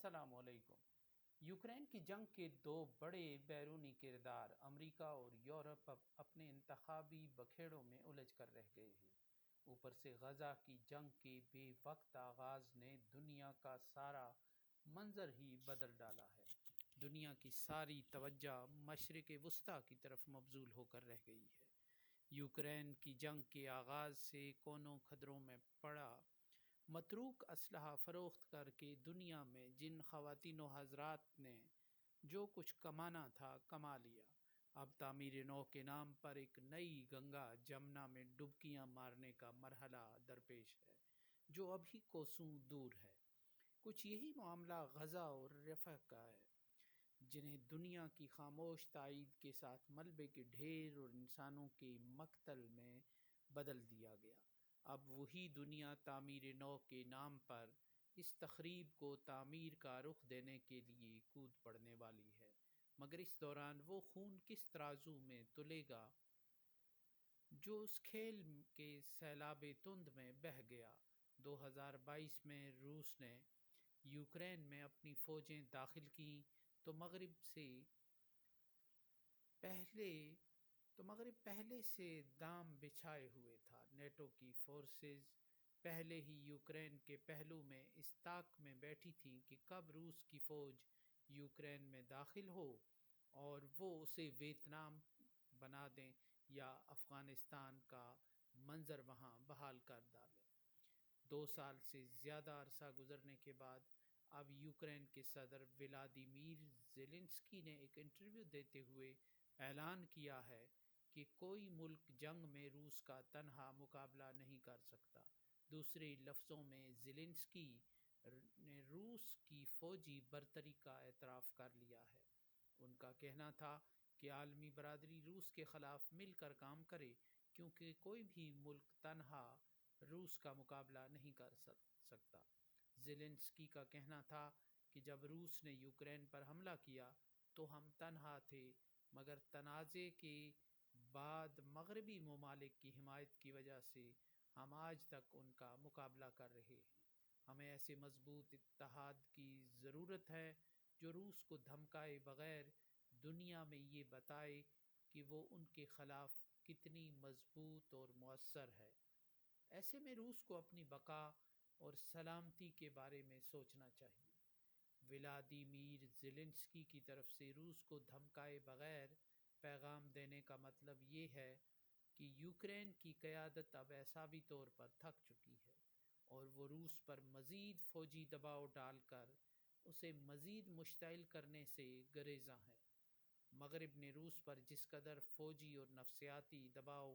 السلام علیکم۔ یوکرین کی جنگ کے دو بڑے بیرونی کردار امریکہ اور یورپ اب اپنے انتخابی بکھیڑوں میں الجھ کر رہ گئے ہیں۔ اوپر سے غزہ کی جنگ کے بے وقت آغاز نے دنیا کا سارا منظر ہی بدل ڈالا ہے۔ دنیا کی ساری توجہ مشرق وسطیٰ کی طرف مبذول ہو کر رہ گئی ہے۔ یوکرین کی جنگ کے آغاز سے کونوں خطروں میں پڑا متروک اسلحہ فروخت کر کے دنیا میں جن خواتین و حضرات نے جو کچھ کمانا تھا کما لیا، اب تعمیر نو کے نام پر ایک نئی گنگا جمنا میں ڈبکیاں مارنے کا مرحلہ درپیش ہے جو ابھی کوسوں دور ہے۔ کچھ یہی معاملہ غزہ اور رفح کا ہے، جنہیں دنیا کی خاموش تائید کے ساتھ ملبے کے ڈھیر اور انسانوں کے مقتل میں بدل دیا گیا۔ اب وہی دنیا تعمیر نو کے نام پر اس تخریب کو تعمیر کا رخ دینے کے لیے کود پڑنے والی ہے، مگر اس دوران وہ خون کس ترازو میں تلے گا جو اس کھیل کے سیلاب تند میں بہہ گیا۔ 2022 میں روس نے یوکرین میں اپنی فوجیں داخل کیں تو مغرب پہلے سے دام بچھائے ہوئے تھا۔ نیٹو کی فورسز پہلے ہی یوکرین کے پہلو میں اس طاق میں بیٹھی تھیں کہ کب روس کی فوج یوکرین میں داخل ہو اور وہ اسے ویتنام بنا دیں یا افغانستان کا منظر وہاں بحال کر ڈالیں۔ 2 سال سے زیادہ عرصہ گزرنے کے بعد اب یوکرین کے صدر ولادیمیر زیلنسکی نے ایک انٹرویو دیتے ہوئے اعلان کیا ہے کہ کوئی ملک جنگ میں روس کا تنہا مقابلہ نہیں کر سکتا۔ دوسرے لفظوں میں زیلنسکی نے روس کی فوجی برتری کا اعتراف کر لیا ہے۔ ان کا کہنا تھا کہ عالمی برادری روس کے خلاف مل کر کام کرے کیونکہ کوئی بھی ملک تنہا روس کا مقابلہ نہیں کر سکتا۔ زیلنسکی کا کہنا تھا کہ جب روس نے یوکرین پر حملہ کیا تو ہم تنہا تھے، مگر تنازع کے بعد مغربی ممالک کی حمایت کی وجہ سے ہم آج تک ان کا مقابلہ کر رہے ہیں۔ ہمیں ایسے مضبوط اتحاد کی ضرورت ہے جو روس کو دھمکائے بغیر دنیا میں یہ بتائے کہ وہ ان کے خلاف کتنی مضبوط اور مؤثر ہے۔ ایسے میں روس کو اپنی بقا اور سلامتی کے بارے میں سوچنا چاہیے۔ ولادیمیر زیلنسکی کی طرف سے روس کو دھمکائے بغیر پیغام دینے کا مطلب یہ ہے کہ یوکرین کی قیادت اب اعصابی طور پر تھک چکی ہے اور وہ روس پر مزید فوجی دباؤ ڈال کر اسے مزید مشتعل کرنے سے گریزاں ہے۔ مغرب نے روس پر جس قدر فوجی اور نفسیاتی دباؤ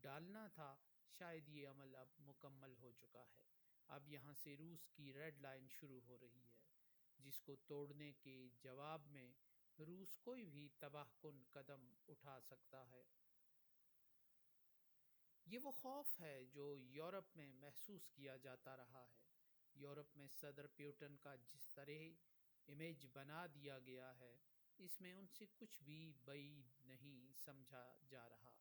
ڈالنا تھا، شاید یہ عمل اب مکمل ہو چکا ہے۔ اب یہاں سے روس کی ریڈ لائن شروع ہو رہی ہے، جس کو توڑنے کے جواب میں روس کوئی بھی تباہ کن قدم اٹھا سکتا ہے۔ یہ وہ خوف ہے جو یورپ میں محسوس کیا جاتا رہا ہے۔ یورپ میں صدر پیوٹن کا جس طرح امیج بنا دیا گیا ہے، اس میں ان سے کچھ بھی بعید نہیں سمجھا جا رہا۔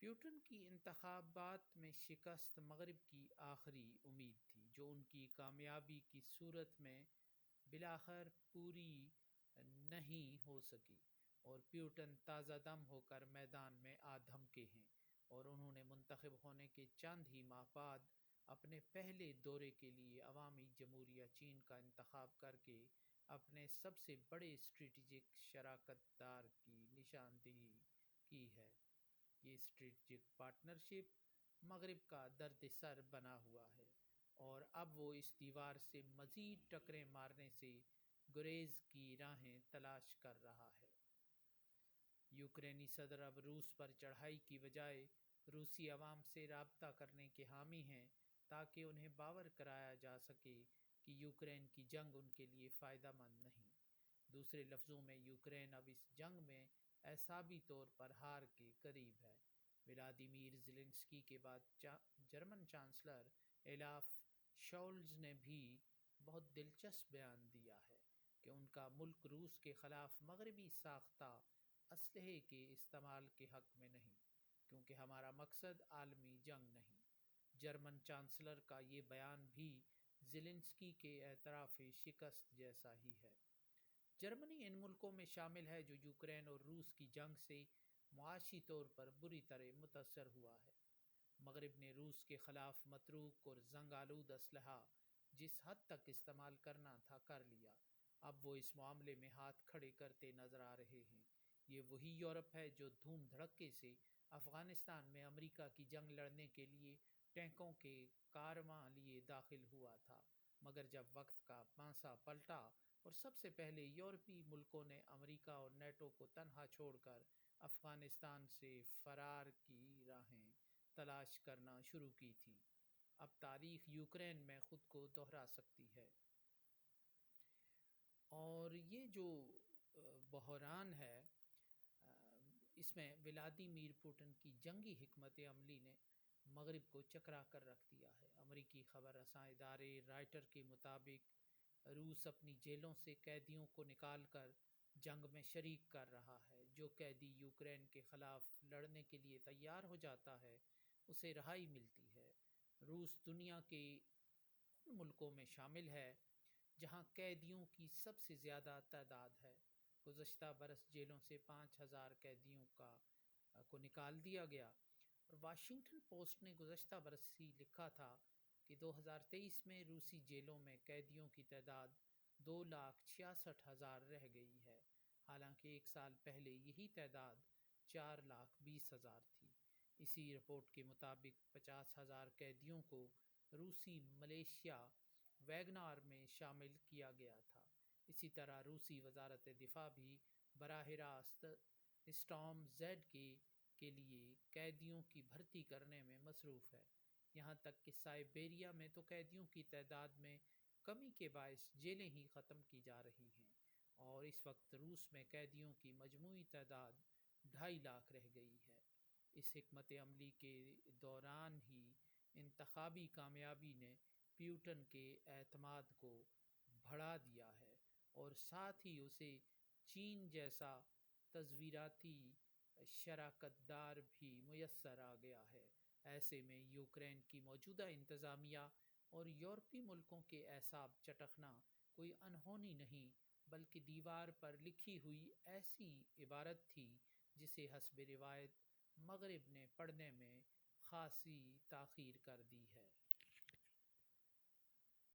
پیوٹن کی انتخابات میں شکست مغرب کی آخری امید تھی، جو ان کی کامیابی کی صورت میں بالآخر پوری نہیں ہو سکی، اور پیوٹن تازہ دم ہو کر میدان میں آ دھمکے ہیں، اور انہوں نے منتخب ہونے کے چند ہی ماہ بعد اپنے پہلے دورے کے لیے عوامی جمہوریہ چین کا انتخاب کر کے اپنے سب سے بڑے اسٹریٹجک شراکت دار کی نشاندہی کی ہے۔ یہ اسٹریٹجک پارٹنرشپ مغرب کا درد سر بنا ہوا ہے، اور اب وہ اس دیوار سے مزید ٹکریں مارنے سے گریز کی راہیں تلاش کر رہا ہے۔ یوکرینی صدر اب روس پر چڑھائی کی بجائے روسی عوام سے رابطہ کرنے کے حامی ہیں تاکہ انہیں باور کرایا جا سکے کہ یوکرین کی جنگ ان کے لیے فائدہ مند نہیں۔ دوسرے لفظوں میں یوکرین اب اس جنگ میں اعصابی طور پر ہار کے قریب ہے۔ ولادیمیر زیلنسکی کے بعد جرمن چانسلر اولاف شولز نے بھی بہت دلچسپ بیان دیا ہے کہ ان کا ملک روس کے خلاف مغربی ساختہ اسلحے کے استعمال کے حق میں نہیں، کیونکہ ہمارا مقصد عالمی جنگ نہیں۔ جرمن چانسلر کا یہ بیان بھی زیلنسکی کے اعتراف شکست جیسا ہی ہے۔ جرمنی ان ملکوں میں شامل ہے جو یوکرین اور روس کی جنگ سے معاشی طور پر بری طرح متاثر ہوا ہے۔ مغرب نے روس کے خلاف متروک اور زنگ آلود اسلحہ جس حد تک استعمال کرنا تھا کر لیا، اب وہ اس معاملے میں ہاتھ کھڑے کرتے نظر آ رہے ہیں۔ یہ وہی یورپ ہے جو دھوم دھڑکے سے افغانستان میں امریکہ کی جنگ لڑنے کے لیے ٹینکوں کے کارواں لیے داخل ہوا تھا، مگر جب وقت کا پانسا پلٹا اور سب سے پہلے یورپی ملکوں نے امریکہ اور نیٹو کو تنہا چھوڑ کر افغانستان سے فرار کی راہیں تلاش کرنا شروع کی تھیں، اب تاریخ یوکرین میں خود کو دہرا سکتی ہے۔ اور یہ جو بحران ہے، اس میں ولادیمیر پوٹن کی جنگی حکمت عملی نے مغرب کو چکرا کر رکھ دیا ہے۔ امریکی خبر رساں ادارے رائٹر کے مطابق روس اپنی جیلوں سے قیدیوں کو نکال کر جنگ میں شریک کر رہا ہے۔ جو قیدی یوکرین کے خلاف لڑنے کے لیے تیار ہو جاتا ہے اسے رہائی ملتی ہے۔ روس دنیا کے ان ملکوں میں شامل ہے جہاں قیدیوں کی سب سے زیادہ تعداد ہے۔ گزشتہ برس جیلوں سے 5,000 قیدیوں کو نکال دیا گیا، اور واشنگٹن پوسٹ نے گزشتہ برس ہی لکھا تھا کہ 2023 میں روسی جیلوں میں قیدیوں کی تعداد 2,66,000 رہ گئی ہے، حالانکہ ایک سال پہلے یہی تعداد 4,20,000 تھی۔ اسی رپورٹ کے مطابق 50,000 قیدیوں کو روسی ملیشیا ویگنار میں شامل کیا گیا تھا۔ اسی طرح روسی وزارت دفاع بھی براہ راست اسٹارم زیڈ کے لیے قیدیوں کی بھرتی کرنے میں مصروف ہے، یہاں تک کہ سائبیریا میں تو قیدیوں کی تعداد میں کمی کے باعث جیلیں ہی ختم کی جا رہی ہیں، اور اس وقت روس میں قیدیوں کی مجموعی تعداد 2.5 لاکھ رہ گئی ہے۔ اس حکمت عملی کے دوران ہی انتخابی کامیابی نے پیوٹن کے اعتماد کو بڑھا دیا ہے، اور ساتھ ہی اسے چین جیسا تصویراتی شراکت دار بھی میسر آ گیا ہے۔ ایسے میں یوکرین کی موجودہ انتظامیہ اور یورپی ملکوں کے اعصاب چٹکنا کوئی انہونی نہیں، بلکہ دیوار پر لکھی ہوئی ایسی عبارت تھی جسے حسب روایت مغرب نے پڑھنے میں خاصی تاخیر کر دی ہے۔